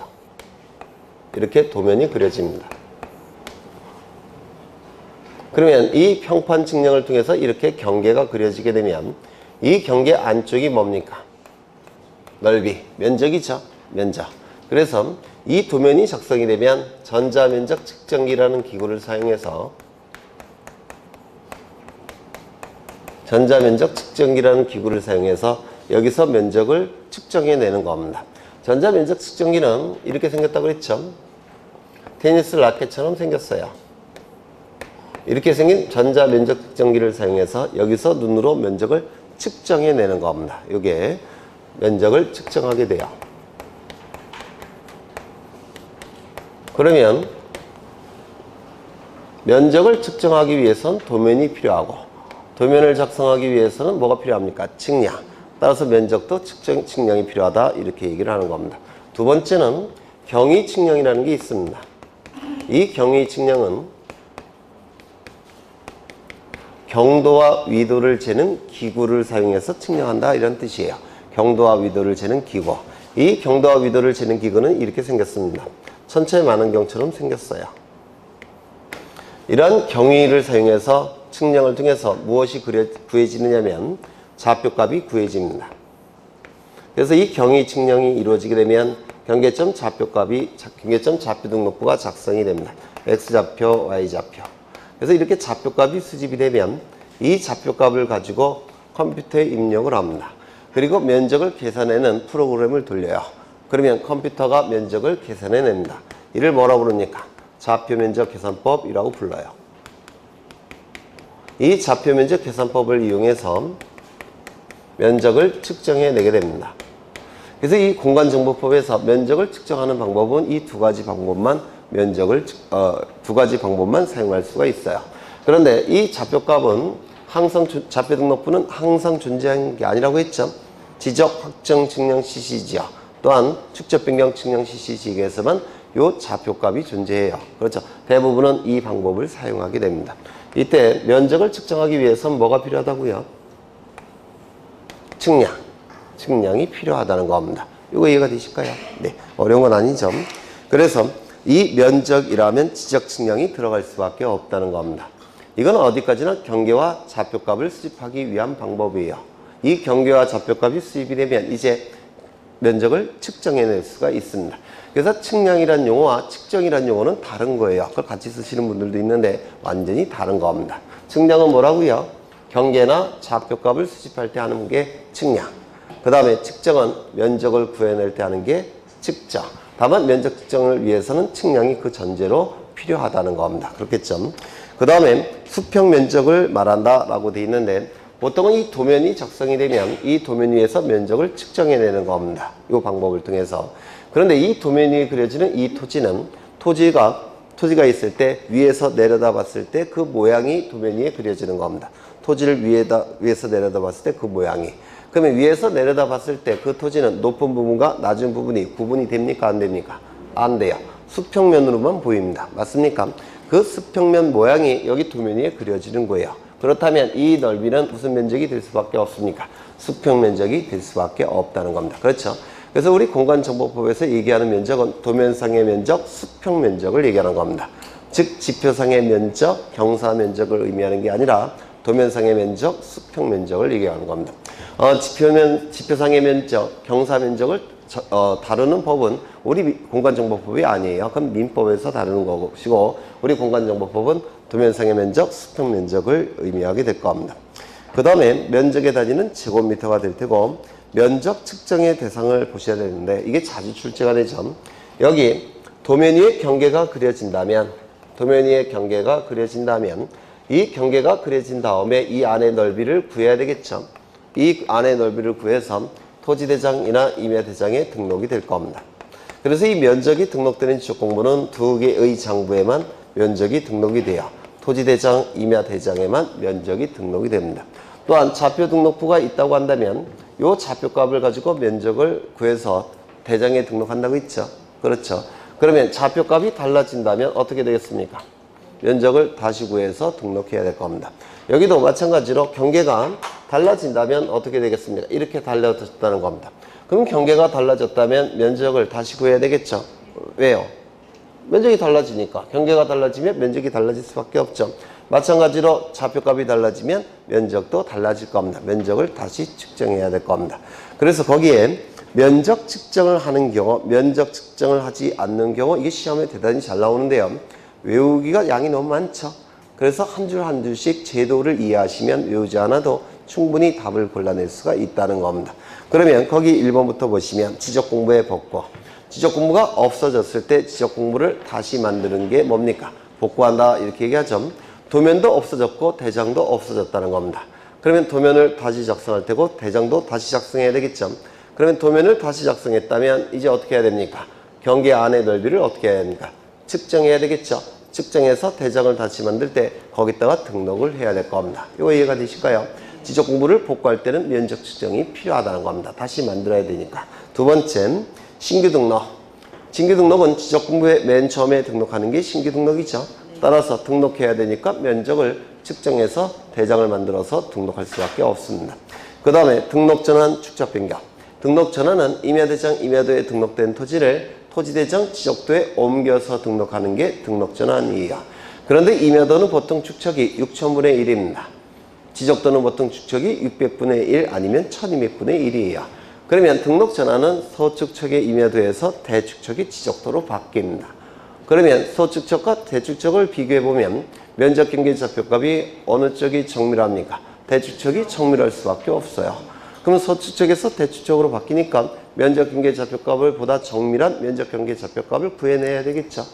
이렇게 도면이 그려집니다. 그러면 이 평판 측량을 통해서 이렇게 경계가 그려지게 되면 이 경계 안쪽이 뭡니까? 넓이, 면적이죠. 면적. 그래서 이 도면이 작성이 되면 전자면적 측정기라는 기구를 사용해서 여기서 면적을 측정해내는 겁니다. 전자면적 측정기는 이렇게 생겼다고 그랬죠. 테니스 라켓처럼 생겼어요. 이렇게 생긴 전자면적 측정기를 사용해서 여기서 눈으로 면적을 측정해내는 겁니다. 이게 면적을 측정하게 돼요. 그러면 면적을 측정하기 위해서는 도면이 필요하고 도면을 작성하기 위해서는 뭐가 필요합니까? 측량. 따라서 면적도 측량이 필요하다 이렇게 얘기를 하는 겁니다. 두 번째는 경위 측량이라는 게 있습니다. 이 경위 측량은 경도와 위도를 재는 기구를 사용해서 측량한다 이런 뜻이에요. 경도와 위도를 재는 기구. 이 경도와 위도를 재는 기구는 이렇게 생겼습니다. 천체 만원경처럼 생겼어요. 이러한 경위를 사용해서 측량을 통해서 무엇이 구해지느냐면 좌표값이 구해집니다. 그래서 이 경위 측량이 이루어지게 되면 경계점 좌표 등록부가 작성이 됩니다. X좌표, Y좌표. 그래서 이렇게 좌표값이 수집이 되면 이 좌표값을 가지고 컴퓨터에 입력을 합니다. 그리고 면적을 계산해내는 프로그램을 돌려요. 그러면 컴퓨터가 면적을 계산해냅니다. 이를 뭐라고 부릅니까? 좌표면적 계산법이라고 불러요. 이 좌표면적 계산법을 이용해서 면적을 측정해내게 됩니다. 그래서 이 공간정보법에서 면적을 측정하는 방법은 이 두 가지 방법만 사용할 수가 있어요. 그런데 이 좌표값은 좌표 등록부는 항상 존재하는 게 아니라고 했죠. 지적, 확정, 측량, CC지요. 또한 축적, 변경, 측량, CC지에서만 이 좌표값이 존재해요. 그렇죠. 대부분은 이 방법을 사용하게 됩니다. 이때 면적을 측정하기 위해서는 뭐가 필요하다고요? 측량이 필요하다는 겁니다. 이거 이해가 되실까요? 네, 어려운 건 아니죠. 그래서 이 면적이라면 지적 측량이 들어갈 수밖에 없다는 겁니다. 이건 어디까지나 경계와 좌표값을 수집하기 위한 방법이에요. 이 경계와 좌표값이 수집이 되면 이제 면적을 측정해낼 수가 있습니다. 그래서 측량이란 용어와 측정이란 용어는 다른 거예요. 그걸 같이 쓰시는 분들도 있는데 완전히 다른 겁니다. 측량은 뭐라고요? 경계나 좌표값을 수집할 때 하는 게 측량. 그 다음에 측정은 면적을 구해낼 때 하는 게 측정. 다만 면적 측정을 위해서는 측량이 그 전제로 필요하다는 겁니다. 그렇겠죠? 그 다음에 수평 면적을 말한다 라고 되어 있는데 보통은 이 도면이 작성이 되면 이 도면 위에서 면적을 측정해내는 겁니다. 이 방법을 통해서. 그런데 이 도면 위에 그려지는 이 토지는 토지가 있을 때 위에서 내려다 봤을 때 그 모양이 도면 위에 그려지는 겁니다. 토지를 위에서 내려다 봤을 때 그 모양이. 그러면 위에서 내려다 봤을 때 그 토지는 높은 부분과 낮은 부분이 구분이 됩니까? 안 됩니까? 안 돼요. 수평면으로만 보입니다. 맞습니까? 그 수평면 모양이 여기 도면 위에 그려지는 거예요. 그렇다면 이 넓이는 무슨 면적이 될 수밖에 없습니까? 수평 면적이 될 수밖에 없다는 겁니다. 그렇죠? 그래서 우리 공간정보법에서 얘기하는 면적은 도면상의 면적, 수평 면적을 얘기하는 겁니다. 즉 지표상의 면적, 경사 면적을 의미하는 게 아니라 도면상의 면적, 수평 면적을 얘기하는 겁니다. 지표상의 면적, 경사 면적을 다루는 법은 우리 공간정보법이 아니에요. 그럼 민법에서 다루는 것이고 우리 공간정보법은 도면상의 면적, 수평 면적을 의미하게 될 겁니다. 그 다음에 면적의 단위는 제곱미터가 될 테고 면적 측정의 대상을 보셔야 되는데 이게 자주 출제가 되죠. 여기 도면 위에 경계가 그려진다면 이 경계가 그려진 다음에 이 안의 넓이를 구해야 되겠죠. 이 안의 넓이를 구해서 토지대장이나 임야대장에 등록이 될 겁니다. 그래서 이 면적이 등록되는 지적공무는 두 개의 장부에만 면적이 등록이 돼요. 토지대장, 임야대장에만 면적이 등록이 됩니다. 또한 좌표 등록부가 있다고 한다면 이 좌표값을 가지고 면적을 구해서 대장에 등록한다고 했죠. 그렇죠. 그러면 좌표값이 달라진다면 어떻게 되겠습니까? 면적을 다시 구해서 등록해야 될 겁니다. 여기도 마찬가지로 경계가 달라진다면 어떻게 되겠습니까? 이렇게 달라졌다는 겁니다. 그럼 경계가 달라졌다면 면적을 다시 구해야 되겠죠. 왜요? 면적이 달라지니까. 경계가 달라지면 면적이 달라질 수밖에 없죠. 마찬가지로 좌표값이 달라지면 면적도 달라질 겁니다. 면적을 다시 측정해야 될 겁니다. 그래서 거기에 면적 측정을 하는 경우, 면적 측정을 하지 않는 경우 이게 시험에 대단히 잘 나오는데요. 외우기가 양이 너무 많죠. 그래서 한 줄 한 줄씩 제도를 이해하시면 외우지 않아도 충분히 답을 골라낼 수가 있다는 겁니다. 그러면 거기 1번부터 보시면 지적 공부의 복구. 지적 공부가 없어졌을 때 지적 공부를 다시 만드는 게 뭡니까? 복구한다 이렇게 얘기하죠. 도면도 없어졌고 대장도 없어졌다는 겁니다. 그러면 도면을 다시 작성할 테고 대장도 다시 작성해야 되겠죠. 그러면 도면을 다시 작성했다면 이제 어떻게 해야 됩니까? 경계 안의 넓이를 어떻게 해야 됩니까? 측정해야 되겠죠. 측정해서 대장을 다시 만들 때 거기다가 등록을 해야 될 겁니다. 이거 이해가 되실까요? 지적 공부를 복구할 때는 면적 측정이 필요하다는 겁니다. 다시 만들어야 되니까. 두 번째, 신규 등록. 신규 등록은 지적 공부에 맨 처음에 등록하는 게 신규 등록이죠. 따라서 등록해야 되니까 면적을 측정해서 대장을 만들어서 등록할 수밖에 없습니다. 그 다음에 등록 전환 축적 변경. 등록 전환은 임야대장 임야도에 등록된 토지를 토지대장 지적도에 옮겨서 등록하는 게 등록 전환이에요. 그런데 임야도는 보통 축척이 6,000분의 1입니다. 지적도는 보통 축척이 600분의 1 아니면 1200분의 1이에요. 그러면 등록 전환은 소축척의 임야도에서 대축척의 지적도로 바뀝니다. 그러면 소축척과 대축척을 비교해보면 면적 경계 좌표값이 어느 쪽이 정밀합니까? 대축척이 정밀할 수밖에 없어요. 그럼 소축척에서 대축척으로 바뀌니까 면적 경계 좌표값을 보다 정밀한 면적 경계 좌표값을 구해내야 되겠죠.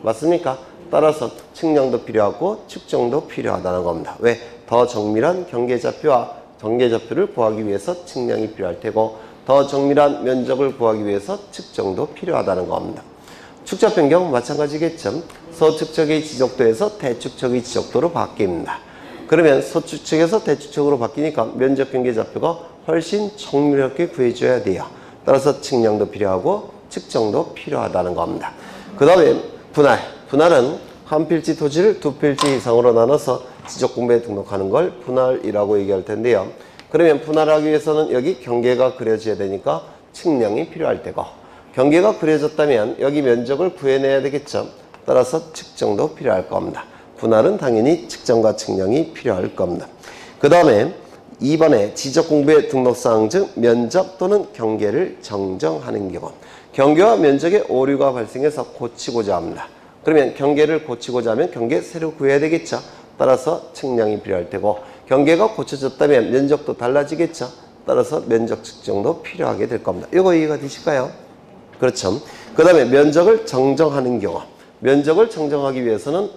맞습니까? 따라서 측량도 필요하고 측정도 필요하다는 겁니다. 왜? 더 정밀한 경계 좌표와 경계 좌표를 구하기 위해서 측량이 필요할 테고 더 정밀한 면적을 구하기 위해서 측정도 필요하다는 겁니다. 축적 변경 마찬가지겠죠. 소축척의 지적도에서 대축척의 지적도로 바뀝니다. 그러면 소축척에서 대축척으로 바뀌니까 면적 경계 좌표가 훨씬 정밀하게 구해줘야 돼요. 따라서 측량도 필요하고 측정도 필요하다는 겁니다. 그 다음에 분할. 분할은 한 필지 토지를 두 필지 이상으로 나눠서 지적 공부에 등록하는 걸 분할이라고 얘기할 텐데요. 그러면 분할하기 위해서는 여기 경계가 그려져야 되니까 측량이 필요할 테고 경계가 그려졌다면 여기 면적을 구해내야 되겠죠. 따라서 측정도 필요할 겁니다. 분할은 당연히 측정과 측량이 필요할 겁니다. 그 다음에 2번에 지적 공부의 등록사항 중 면적 또는 경계를 정정하는 경우 경계와 면적에 오류가 발생해서 고치고자 합니다. 그러면 경계를 고치고자 하면 경계 새로 구해야 되겠죠. 따라서 측량이 필요할 테고 경계가 고쳐졌다면 면적도 달라지겠죠. 따라서 면적 측정도 필요하게 될 겁니다. 이거 이해가 되실까요? 그렇죠. 그 다음에 면적을 정정하는 경우 면적을 정정하기 위해서는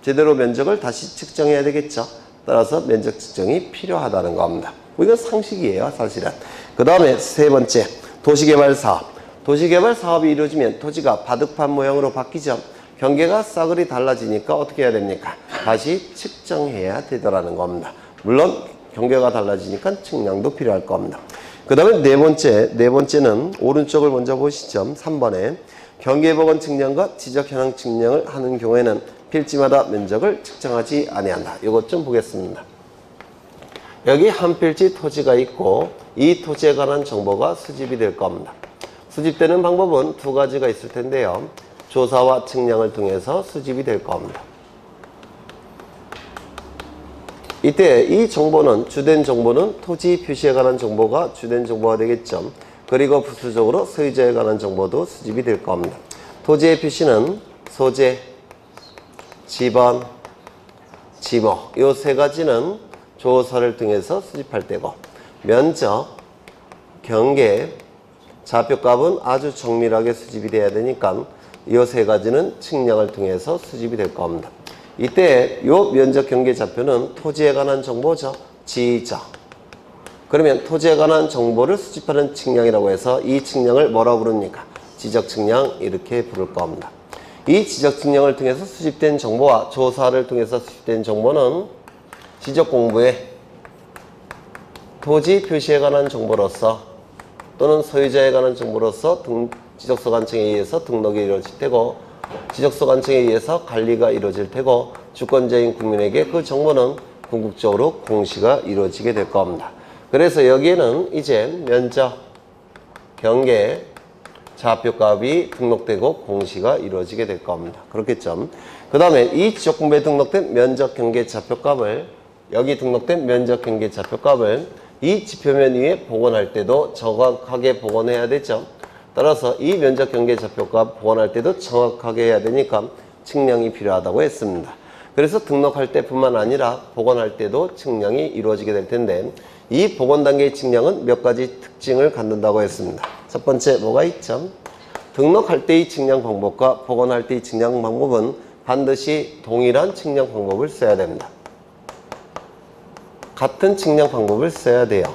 제대로 면적을 다시 측정해야 되겠죠. 따라서 면적 측정이 필요하다는 겁니다. 이건 상식이에요, 사실은. 그 다음에 세 번째, 도시개발 사업. 도시개발 사업이 이루어지면 토지가 바둑판 모양으로 바뀌죠. 경계가 싸그리 달라지니까 어떻게 해야 됩니까? 다시 측정해야 되더라는 겁니다. 물론 경계가 달라지니까 측량도 필요할 겁니다. 그 다음에 네 번째는 오른쪽을 먼저 보시죠. 3번에 경계복원 측량과 지적 현황 측량을 하는 경우에는 필지마다 면적을 측정하지 아니한다. 이것 좀 보겠습니다. 여기 한 필지 토지가 있고 이 토지에 관한 정보가 수집이 될 겁니다. 수집되는 방법은 두 가지가 있을 텐데요. 조사와 측량을 통해서 수집이 될 겁니다. 이때 이 정보는 주된 정보는 토지 표시에 관한 정보가 주된 정보가 되겠죠. 그리고 부수적으로 소유자에 관한 정보도 수집이 될 겁니다. 토지의 표시는 소재, 지번, 지목 이 세 가지는 조사를 통해서 수집할 때고 면적, 경계, 좌표값은 아주 정밀하게 수집이 돼야 되니까 이 세 가지는 측량을 통해서 수집이 될 겁니다. 이때 이 면적 경계 좌표는 토지에 관한 정보죠. 지적. 그러면 토지에 관한 정보를 수집하는 측량이라고 해서 이 측량을 뭐라고 부릅니까? 지적 측량 이렇게 부를 겁니다. 이 지적 측량을 통해서 수집된 정보와 조사를 통해서 수집된 정보는 지적 공부의 토지 표시에 관한 정보로서 또는 소유자에 관한 정보로서 지적소 관청에 의해서 등록이 이루어질 테고 지적소 관청에 의해서 관리가 이루어질 테고 주권자인 국민에게 그 정보는 궁극적으로 공시가 이루어지게 될 겁니다. 그래서 여기에는 이제 면적, 경계, 좌표값이 등록되고 공시가 이루어지게 될 겁니다. 그렇겠죠. 그 다음에 이 지적공부에 등록된 면적경계 좌표값을 여기 등록된 면적경계 좌표값을 이 지표면 위에 복원할 때도 정확하게 복원해야 되죠. 따라서 이 면적경계 좌표값 복원할 때도 정확하게 해야 되니까 측량이 필요하다고 했습니다. 그래서 등록할 때뿐만 아니라 복원할 때도 측량이 이루어지게 될 텐데 이 복원 단계의 측량은 몇 가지 특징을 갖는다고 했습니다. 첫 번째 뭐가 있죠? 등록할 때의 측량 방법과 복원할 때의 측량 방법은 반드시 동일한 측량 방법을 써야 됩니다. 같은 측량 방법을 써야 돼요.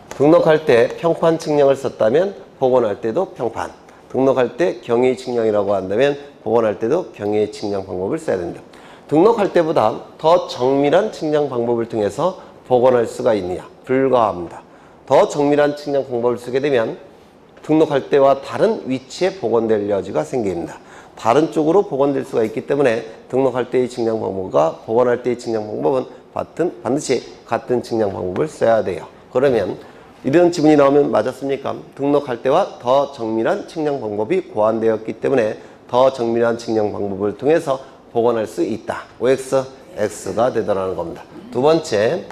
등록할 때 평판 측량을 썼다면 복원할 때도 평판, 등록할 때 경위 측량이라고 한다면 복원할 때도 경위 측량 방법을 써야 된다. 등록할 때보다 더 정밀한 측량 방법을 통해서 복원할 수가 있느냐? 불가합니다. 더 정밀한 측량 방법을 쓰게 되면 등록할 때와 다른 위치에 복원될 여지가 생깁니다. 다른 쪽으로 복원될 수가 있기 때문에 등록할 때의 측량 방법과 복원할 때의 측량 방법은 반드시 같은 측량 방법을 써야 돼요. 그러면 이런 지문이 나오면 맞았습니까? 등록할 때와 더 정밀한 측량 방법이 고안되었기 때문에 더 정밀한 측량 방법을 통해서 복원할 수 있다. OX, X가 되더라는 겁니다. 두 번째,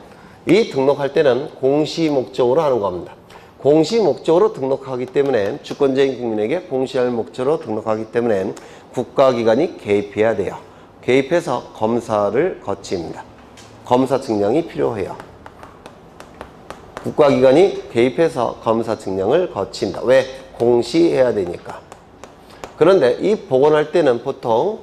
이 등록할 때는 공시 목적으로 하는 겁니다. 공시 목적으로 등록하기 때문에 주권자인 국민에게 공시할 목적으로 등록하기 때문에 국가기관이 개입해야 돼요. 개입해서 검사를 거칩니다. 검사 측량이 필요해요. 국가기관이 개입해서 검사 측량을 거칩니다. 왜? 공시해야 되니까. 그런데 이 복원할 때는 보통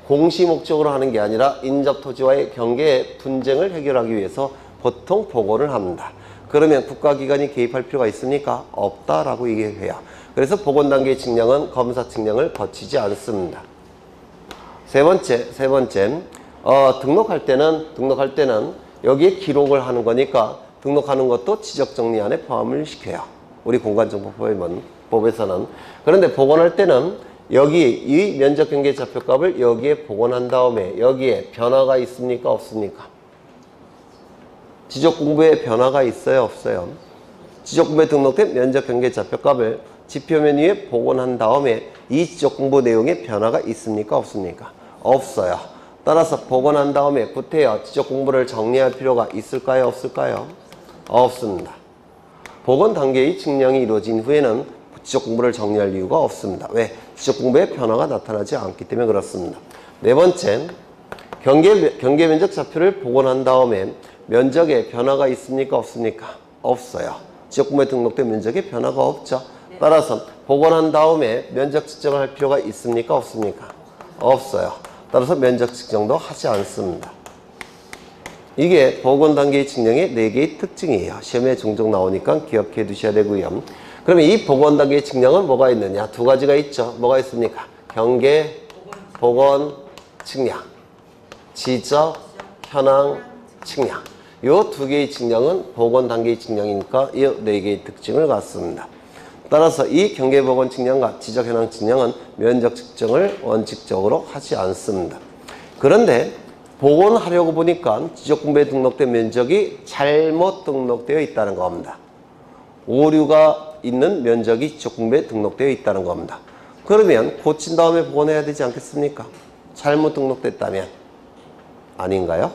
공시 목적으로 하는 게 아니라 인접토지와의 경계의 분쟁을 해결하기 위해서 보통 복원을 합니다. 그러면 국가기관이 개입할 필요가 있습니까? 없다라고 얘기해요. 그래서 복원 단계의 측량은 검사 측량을 거치지 않습니다. 세 번째, 등록할 때는 여기에 기록을 하는 거니까 등록하는 것도 지적정리 안에 포함을 시켜요. 우리 공간정보법에서는. 그런데 복원할 때는 여기 이 면적경계 좌표값을 여기에 복원한 다음에 여기에 변화가 있습니까? 없습니까? 지적공부에 변화가 있어요? 없어요? 지적공부에 등록된 면적경계 좌표값을 지표면 위에 복원한 다음에 이 지적공부 내용에 변화가 있습니까? 없습니까? 없어요. 따라서 복원한 다음에 구태여 지적공부를 정리할 필요가 있을까요? 없을까요? 없습니다. 복원 단계의 측량이 이루어진 후에는 지적공부를 정리할 이유가 없습니다. 왜? 지적공부에 변화가 나타나지 않기 때문에 그렇습니다. 네 번째, 경계면적 좌표를 복원한 다음에 면적에 변화가 있습니까? 없습니까? 없어요. 지적공부에 등록된 면적에 변화가 없죠. 따라서 복원한 다음에 면적 측정을 할 필요가 있습니까? 없습니까? 없어요. 따라서 면적 측정도 하지 않습니다. 이게 복원 단계의 측량의 4개의 특징이에요. 시험에 종종 나오니까 기억해 두셔야 되고요. 그러면 이 복원 단계의 측량은 뭐가 있느냐? 두 가지가 있죠. 뭐가 있습니까? 경계, 복원, 측량. 지적, 현황, 측량. 이 두 개의 측량은 복원 단계의 측량이니까 이 4개의 특징을 갖습니다. 따라서 이 경계 복원 측량과 지적 현황 측량은 면적 측정을 원칙적으로 하지 않습니다. 그런데 복원하려고 보니까 지적공부에 등록된 면적이 잘못 등록되어 있다는 겁니다. 오류가 있는 면적이 지적공부에 등록되어 있다는 겁니다. 그러면 고친 다음에 복원해야 되지 않겠습니까? 잘못 등록됐다면 아닌가요?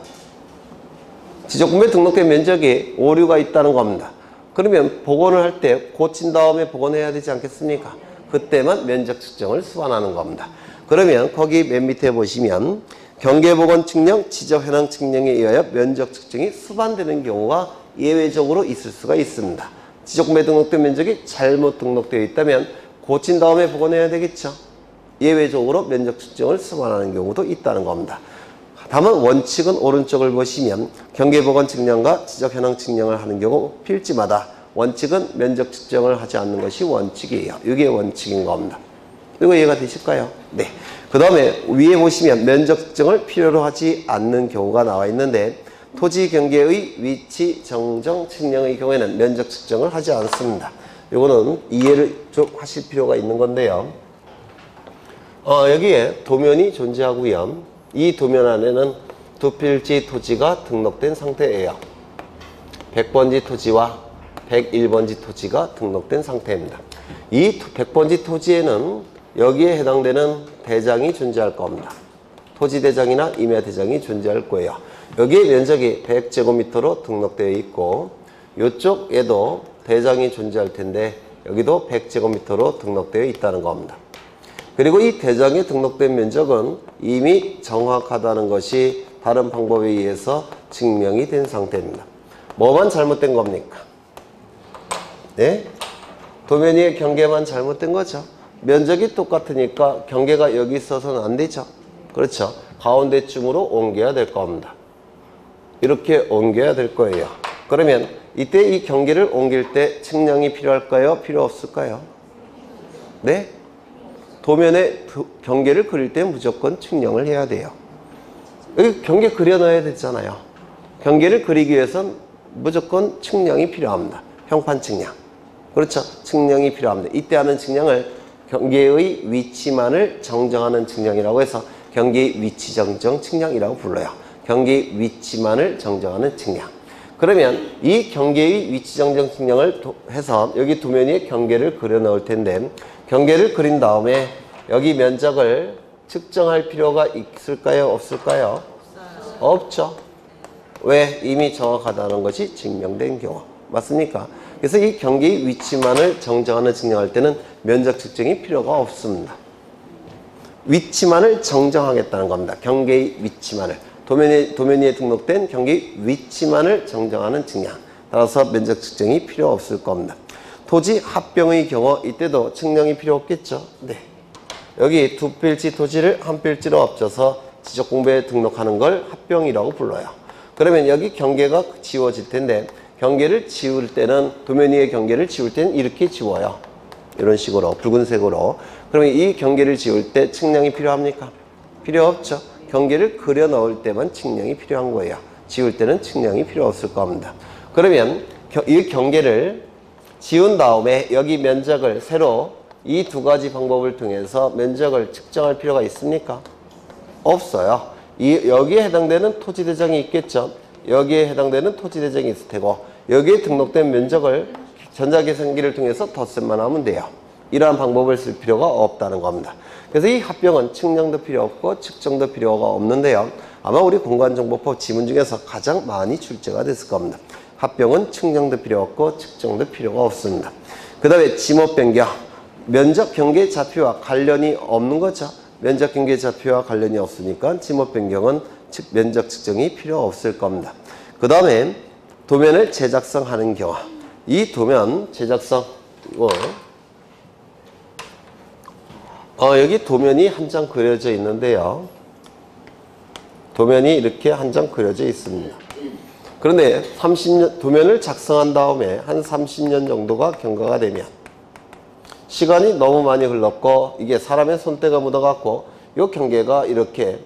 지적공부에 등록된 면적이 오류가 있다는 겁니다. 그러면 복원을 할 때 고친 다음에 복원해야 되지 않겠습니까? 그때만 면적 측정을 수반하는 겁니다. 그러면 거기 맨 밑에 보시면 경계복원 측량, 지적 현황 측량에 의하여 면적 측정이 수반되는 경우가 예외적으로 있을 수가 있습니다. 지적공부에 등록된 면적이 잘못 등록되어 있다면 고친 다음에 복원해야 되겠죠. 예외적으로 면적 측정을 수반하는 경우도 있다는 겁니다. 다만 원칙은 오른쪽을 보시면 경계복원 측량과 지적 현황 측량을 하는 경우 필지마다 원칙은 면적 측정을 하지 않는 것이 원칙이에요. 이게 원칙인 겁니다. 이거 이해가 되실까요? 네. 그 다음에 위에 보시면 면적 측정을 필요로 하지 않는 경우가 나와 있는데 토지 경계의 위치 정정 측량의 경우에는 면적 측정을 하지 않습니다. 이거는 이해를 좀 하실 필요가 있는 건데요. 여기에 도면이 존재하고요. 이 도면 안에는 두 필지 토지가 등록된 상태예요. 100번지 토지와 101번지 토지가 등록된 상태입니다. 이 100번지 토지에는 여기에 해당되는 대장이 존재할 겁니다. 토지대장이나 임야대장이 존재할 거예요. 여기에 면적이 100제곱미터로 등록되어 있고 이쪽에도 대장이 존재할 텐데 여기도 100제곱미터로 등록되어 있다는 겁니다. 그리고 이 대장에 등록된 면적은 이미 정확하다는 것이 다른 방법에 의해서 증명이 된 상태입니다. 뭐만 잘못된 겁니까? 네? 도면 위의 경계만 잘못된 거죠. 면적이 똑같으니까 경계가 여기 있어서는 안 되죠. 그렇죠. 가운데쯤으로 옮겨야 될 겁니다. 이렇게 옮겨야 될 거예요. 그러면 이때 이 경계를 옮길 때 측량이 필요할까요? 필요 없을까요? 네? 도면에 경계를 그릴 때 무조건 측량을 해야 돼요. 여기 경계 그려놔야 되잖아요. 경계를 그리기 위해선 무조건 측량이 필요합니다. 형판 측량. 그렇죠. 측량이 필요합니다. 이때 하는 측량을 경계의 위치만을 정정하는 측량이라고 해서 경계의 위치 정정 측량이라고 불러요. 경계의 위치만을 정정하는 측량. 그러면 이 경계의 위치 정정 측량을 해서 여기 도면 위에 경계를 그려 넣을 텐데 경계를 그린 다음에 여기 면적을 측정할 필요가 있을까요? 없을까요? 없죠. 왜? 이미 정확하다는 것이 증명된 경우. 맞습니까? 그래서 이 경계의 위치만을 정정하는 측량할 때는 면적 측정이 필요가 없습니다. 위치만을 정정하겠다는 겁니다. 경계의 위치만을. 도면 위에 등록된 경계의 위치만을 정정하는 측량. 따라서 면적 측정이 필요 없을 겁니다. 토지 합병의 경우 이때도 측량이 필요 없겠죠. 네. 여기 두 필지 토지를 한 필지로 합쳐서 지적공부에 등록하는 걸 합병이라고 불러요. 그러면 여기 경계가 지워질 텐데 경계를 지울 때는 도면 위의 경계를 지울 때는 이렇게 지워요. 이런 식으로 붉은색으로. 그러면 이 경계를 지울 때 측량이 필요합니까? 필요 없죠. 경계를 그려 넣을 때만 측량이 필요한 거예요. 지울 때는 측량이 필요 없을 겁니다. 그러면 이 경계를 지운 다음에 여기 면적을 새로 이 두 가지 방법을 통해서 면적을 측정할 필요가 있습니까? 없어요. 여기에 해당되는 토지대장이 있겠죠. 여기에 해당되는 토지대장이 있을 테고 여기에 등록된 면적을 전자계산기를 통해서 덧셈만 하면 돼요. 이러한 방법을 쓸 필요가 없다는 겁니다. 그래서 이 합병은 측량도 필요 없고 측정도 필요가 없는데요. 아마 우리 공간정보법 지문 중에서 가장 많이 출제가 됐을 겁니다. 합병은 측량도 필요 없고 측정도 필요가 없습니다. 그 다음에 지목 변경. 면적 경계 좌표와 관련이 없는 거죠. 면적 경계 좌표와 관련이 없으니까 지목 변경은 면적 측정이 필요 없을 겁니다. 그 다음에 도면을 제작성하는 경우. 이 도면 제작성 여기 도면이 한 장 그려져 있는데요. 도면이 이렇게 한 장 그려져 있습니다. 그런데 도면을 작성한 다음에 한 30년 정도가 경과가 되면 시간이 너무 많이 흘렀고 이게 사람의 손때가 묻어갖고 이 경계가 이렇게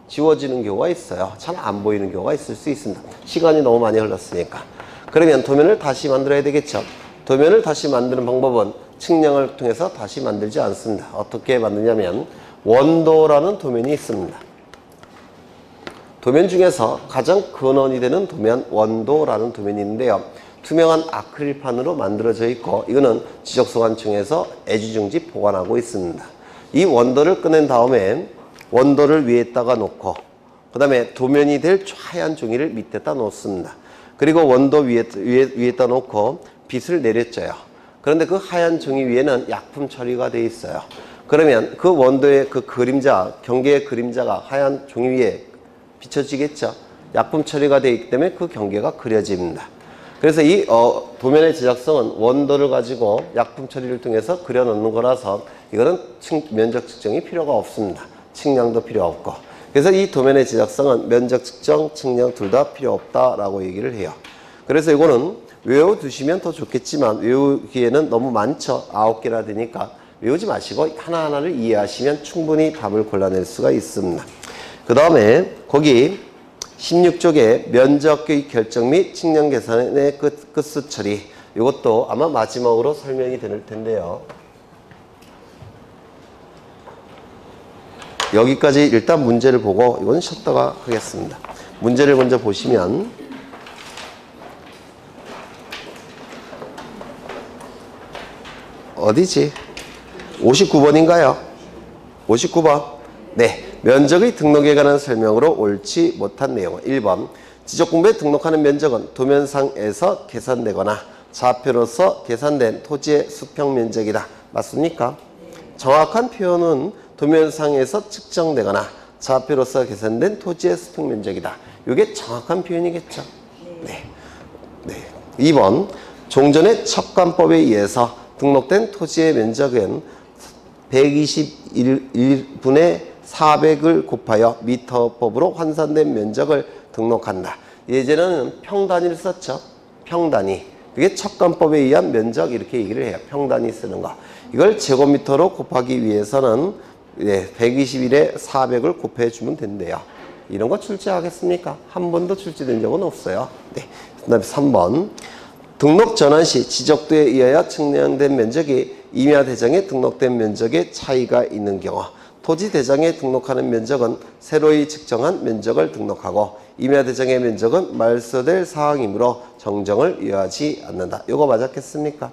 지워지는 경우가 있어요. 잘 안 보이는 경우가 있을 수 있습니다. 시간이 너무 많이 흘렀으니까. 그러면 도면을 다시 만들어야 되겠죠. 도면을 다시 만드는 방법은 측량을 통해서 다시 만들지 않습니다. 어떻게 만드냐면 원도라는 도면이 있습니다. 도면 중에서 가장 근원이 되는 도면 원도라는 도면이 있는데요. 투명한 아크릴판으로 만들어져 있고 이거는 지적소관청에서 애지중지 보관하고 있습니다. 이 원도를 꺼낸 다음에 원도를 위에다가 놓고 그 다음에 도면이 될 하얀 종이를 밑에다 놓습니다. 그리고 원도 위에다 놓고 빗을 내려줘요. 그런데 그 하얀 종이 위에는 약품 처리가 되어 있어요. 그러면 그 원도의 그 그림자, 경계의 그림자가 하얀 종이 위에 비춰지겠죠. 약품 처리가 되어 있기 때문에 그 경계가 그려집니다. 그래서 이 도면의 제작성은 원도를 가지고 약품 처리를 통해서 그려놓는 거라서 이거는 면적 측정이 필요가 없습니다. 측량도 필요 없고. 그래서 이 도면의 제작성은 면적 측정, 측량 둘 다 필요 없다라고 얘기를 해요. 그래서 이거는 외워두시면 더 좋겠지만 외우기에는 너무 많죠. 9개나 되니까 외우지 마시고 하나하나를 이해하시면 충분히 답을 골라낼 수가 있습니다. 그 다음에 거기 16쪽에 면적의 결정 및 측량 계산의 끝수 처리, 이것도 아마 마지막으로 설명이 될 텐데요. 여기까지 일단 문제를 보고 이건 쉬었다가 하겠습니다. 문제를 먼저 보시면 어디지? 59번인가요? 59번. 네. 면적의 등록에 관한 설명으로 옳지 못한 내용은 1번. 지적공부에 등록하는 면적은 도면상에서 계산되거나 좌표로서 계산된 토지의 수평면적이다. 맞습니까? 정확한 표현은 도면상에서 측정되거나 좌표로서 계산된 토지의 수평면적이다. 이게 정확한 표현이겠죠. 네. 네. 2번. 종전의 척관법에 의해서 등록된 토지의 면적은 121분의 400을 곱하여 미터법으로 환산된 면적을 등록한다. 예전에는 평단위를 썼죠. 평단위. 그게 척관법에 의한 면적 이렇게 얘기를 해요. 평단위 쓰는 거. 이걸 제곱미터로 곱하기 위해서는 121에 400을 곱해주면 된대요. 이런 거 출제하겠습니까? 한 번도 출제된 적은 없어요. 네. 그 다음에 3번. 등록 전환 시 지적도에 의하여 측량된 면적이 임야 대장에 등록된 면적에 차이가 있는 경우 토지 대장에 등록하는 면적은 새로이 측정한 면적을 등록하고 임야 대장의 면적은 말소될 사항이므로 정정을 요하지 않는다. 이거 맞았겠습니까?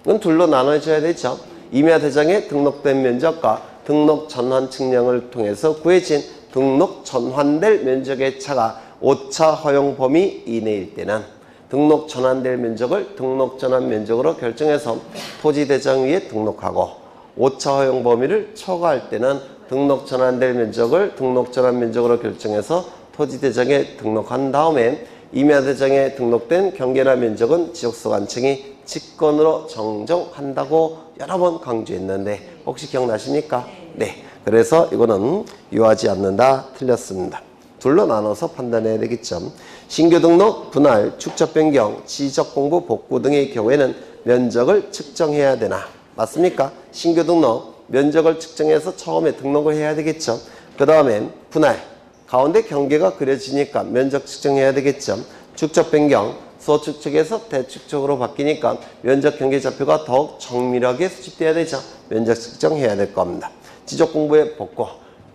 이건 둘로 나눠져야 되죠. 임야 대장에 등록된 면적과 등록 전환 측량을 통해서 구해진 등록 전환될 면적의 차가 오차 허용 범위 이내일 때는 등록 전환될 면적을 등록 전환 면적으로 결정해서 토지 대장 위에 등록하고 오차 허용 범위를 초과할 때는 등록 전환될 면적을 등록 전환 면적으로 결정해서 토지 대장에 등록한 다음에 임야 대장에 등록된 경계나 면적은 지적소 관청이 직권으로 정정한다고 여러 번 강조했는데 혹시 기억나십니까? 네. 그래서 이거는 요하지 않는다. 틀렸습니다. 둘로 나눠서 판단해야 되겠죠. 신규 등록, 분할, 축적 변경, 지적 공부, 복구 등의 경우에는 면적을 측정해야 되나? 맞습니까? 신규 등록, 면적을 측정해서 처음에 등록을 해야 되겠죠. 그 다음에 분할, 가운데 경계가 그려지니까 면적 측정해야 되겠죠. 축적 변경, 소축척에서 대축척으로 바뀌니까 면적 경계 좌표가 더욱 정밀하게 수집돼야 되죠. 면적 측정해야 될 겁니다. 지적 공부의 복구.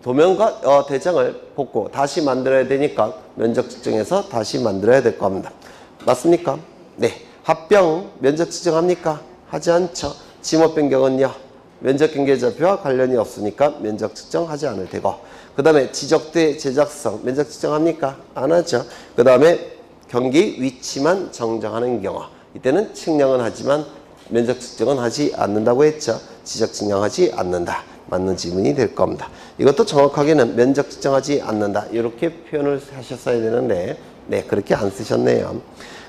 도면과 대장을 복구 다시 만들어야 되니까 면적 측정해서 다시 만들어야 될 겁니다. 맞습니까? 네. 합병 면적 측정합니까? 하지 않죠. 지목 변경은요. 면적 경계 좌표와 관련이 없으니까 면적 측정하지 않을 테고 그 다음에 지적대 제작성 면적 측정합니까? 안 하죠. 그 다음에 경계 위치만 정정하는 경우 이때는 측량은 하지만 면적 측정은 하지 않는다고 했죠. 지적 측량하지 않는다. 맞는 지문이 될 겁니다. 이것도 정확하게는 면적 측정하지 않는다. 이렇게 표현을 하셨어야 되는데 네 그렇게 안 쓰셨네요.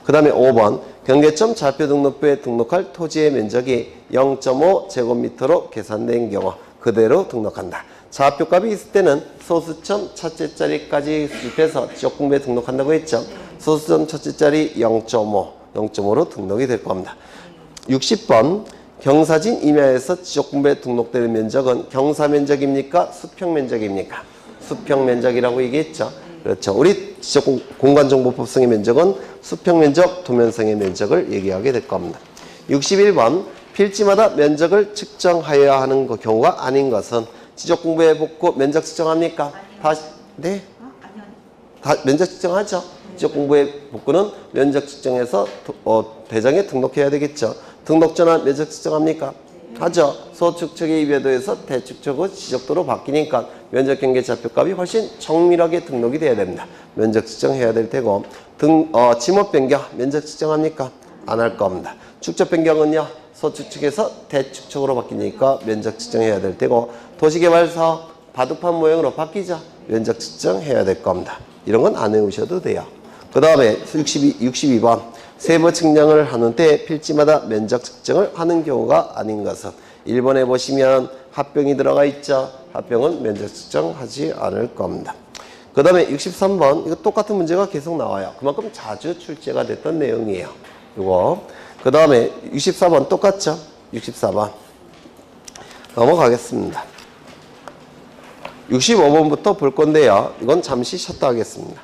그 다음에 5번 경계점 좌표 등록부에 등록할 토지의 면적이 0.5 제곱미터로 계산된 경우 그대로 등록한다. 좌표값이 있을 때는 소수점 첫째 자리까지 수집해서 지역공부에 등록한다고 했죠. 소수점 첫째 자리 0.5로 등록이 될 겁니다. 60번 경사진 임야에서 지적공부에 등록되는 면적은 경사면적입니까? 수평면적입니까? 수평면적이라고 얘기했죠. 그렇죠. 우리 지적공간정보법성의 면적은 수평면적, 도면성의 면적을 얘기하게 될 겁니다. 61번 필지마다 면적을 측정하여야 하는 경우가 아닌 것은 지적공부에 복구 면적 측정합니까? 다시 네? 면적 측정하죠. 지적공부의 복구는 면적 측정해서 대장에 등록해야 되겠죠. 등록 전환 면적 측정합니까? 하죠. 소축척의 입에도에서 대축척의 지적도로 바뀌니까 면적 경계 좌표값이 훨씬 정밀하게 등록이 돼야 됩니다. 면적 측정해야 될 테고 지목 변경 면적 측정합니까? 안 할 겁니다. 축적 변경은요. 소축척에서 대축척으로 바뀌니까 면적 측정해야 될 테고 도시개발사업 바둑판 모형으로 바뀌죠. 면적 측정해야 될 겁니다. 이런 건 안 외우셔도 돼요. 그 다음에 62번 세부 측량을 하는 때 필지마다 면적 측정을 하는 경우가 아닌 것은 1번에 보시면 합병이 들어가 있죠. 합병은 면적 측정하지 않을 겁니다. 그 다음에 63번 이거 똑같은 문제가 계속 나와요. 그만큼 자주 출제가 됐던 내용이에요. 이거 그 다음에 64번 똑같죠. 64번 넘어가겠습니다. 65번부터 볼 건데요. 이건 잠시 쉬었다 하겠습니다.